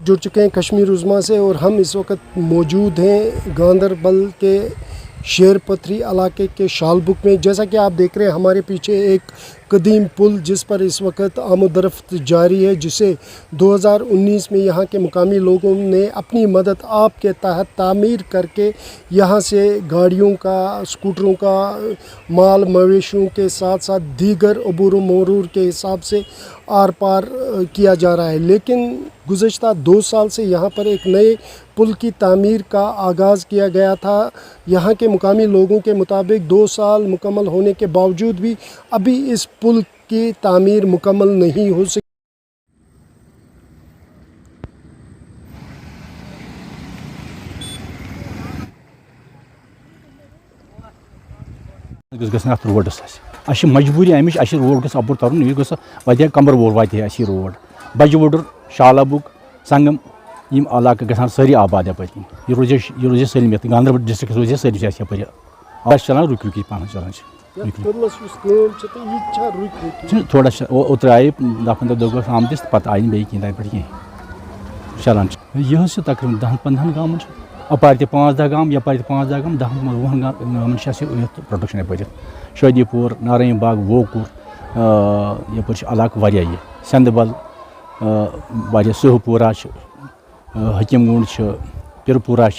जुड़ चुके हैं कश्मीर उज़्मा से और हम इस वक्त मौजूद हैं गांदरबल के शेर पथरी इलाके के शालबुक में। जैसा कि आप देख रहे हैं हमारे पीछे एक कदीम पुल जिस पर इस वक्त आमदरफ्त जारी है, जिसे 2019 में यहाँ के मुकामी लोगों ने अपनी मदद आप के तहत तामीर करके यहाँ से गाड़ियों का, स्कूटरों का, माल मवेशियों के साथ साथ दीगर अबूर मरूर के हिसाब से आर पार किया जा रहा है। लेकिन गुज़श्ता 2 साल से यहाँ पर एक नए पुल की तामीर का आगाज़ किया गया था। यहाँ के मुकामी लोगों के मुताबिक 2 साल मुकम्मल होने के बावजूद भी अभी इस पुल की तामीर मुकम्मल नहीं हो सकी। रोडस मजबूरी अमिश रोड गस अपुर तरन यह गस वत कमर वोल वात रोड बजवुडर शालबुक संगम यम इलाका गसान सारी आबाद यपन यह रोजे सलम गांदरबल डिस्ट्रिक्ट रोजे सलम यपर चलान रुक रुक पान चलान थोड़ा ओतर आये 10-15 दह आमत पत् आये बे तन पे चलान यह तकरीबन 10-15 गाँव अपार 5-10 गाँव यपार 5-10 गाँव 10-20 गाँव प्रोडक्शन यपर शादीपुर नारायण बाग वोकुर यपर इलाक वारिया संदबल वारिया सहपुरा हकीमगुंड पिरपुरा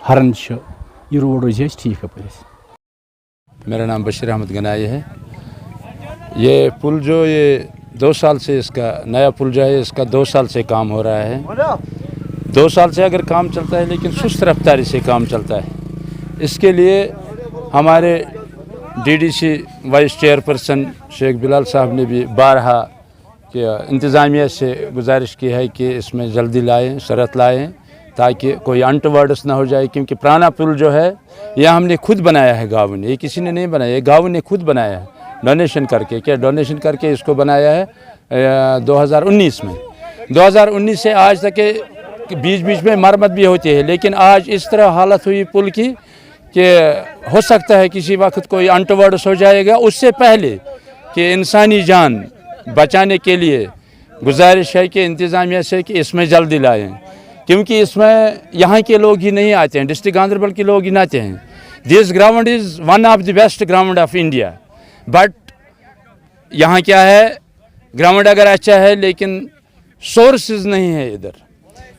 हरन यह रोड रोजे ठीक यपर। मेरा नाम बशीर अहमद गनाई है। ये पुल जो ये 2 साल से इसका नया पुल जो है इसका 2 साल से काम हो रहा है। 2 साल से अगर काम चलता है लेकिन सुस्त रफ्तारी से काम चलता है। इसके लिए हमारे DDC vice chairperson Sheikh Bilal साहब ने भी बारहा कि इंतज़ामिया से गुजारिश की है कि इसमें जल्दी लाएँ, शरत लाएँ ताकि कोई अनटवर्ड्स ना हो जाए, क्योंकि पुराना पुल जो है यह हमने खुद बनाया है गाँव ने, ये किसी ने नहीं बनाया, ये गाँव ने खुद बनाया है डोनेशन करके। क्या डोनेशन करके इसको बनाया है 2019 में। 2019 से आज तक के बीच बीच में मरम्मत भी होती है, लेकिन आज इस तरह हालत हुई पुल की कि हो सकता है किसी वक्त कोई अनटवर्ड्स हो जाएगा। उससे पहले कि इंसानी जान बचाने के लिए गुजारिश है कि इंतज़ामिया से कि इसमें जल्दी लाएँ, क्योंकि इसमें यहाँ के लोग ही नहीं आते हैं, डिस्ट्रिक्ट गांदरबल के लोग ही नहीं आते हैं। This ground is one of the best ground of India, but यहाँ क्या है, ग्राउंड अगर अच्छा है लेकिन सोर्सेज नहीं है।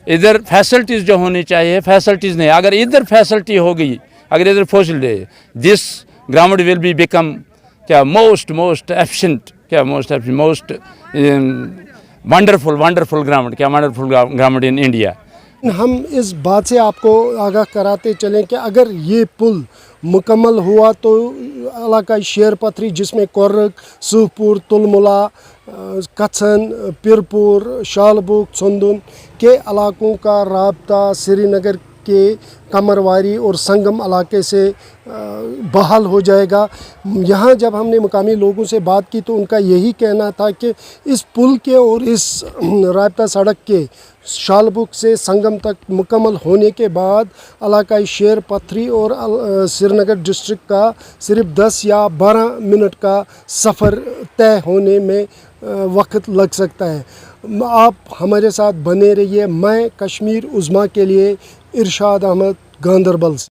इधर फैसिलिटीज़ जो होनी चाहिए फैसिलिटीज़ नहीं। अगर इधर फैसिलिटी हो गई, अगर इधर facility, this ground will be become क्या मोस्ट एफिशिएंट, क्या मोस्ट वंडरफुल ग्राउंड, क्या वंडरफुल ग्राउंड इन इंडिया। हम इस बात से आपको आगाह कराते चलें कि अगर ये पुल मुकम्मल हुआ तो इलाका शेर पथरी जिसमें कोर्रक, सुहपुर, तुलमुला, कच्छन, पिरपुर, शालबुक, संदुन के इलाकों का राब्ता श्रीनगर के कमरवारी और संगम इलाके से बहाल हो जाएगा। यहाँ जब हमने मुकामी लोगों से बात की तो उनका यही कहना था कि इस पुल के और इस राब्ता सड़क के शालबुक से संगम तक मुकम्मल होने के बाद इलाका शेर पथरी और श्रीनगर डिस्ट्रिक्ट का सिर्फ 10 या 12 मिनट का सफ़र तय होने में वक्त लग सकता है। आप हमारे साथ बने रहिए। मैं कश्मीर उज़्मा के लिए इरशाद अहमद, गांदरबल से।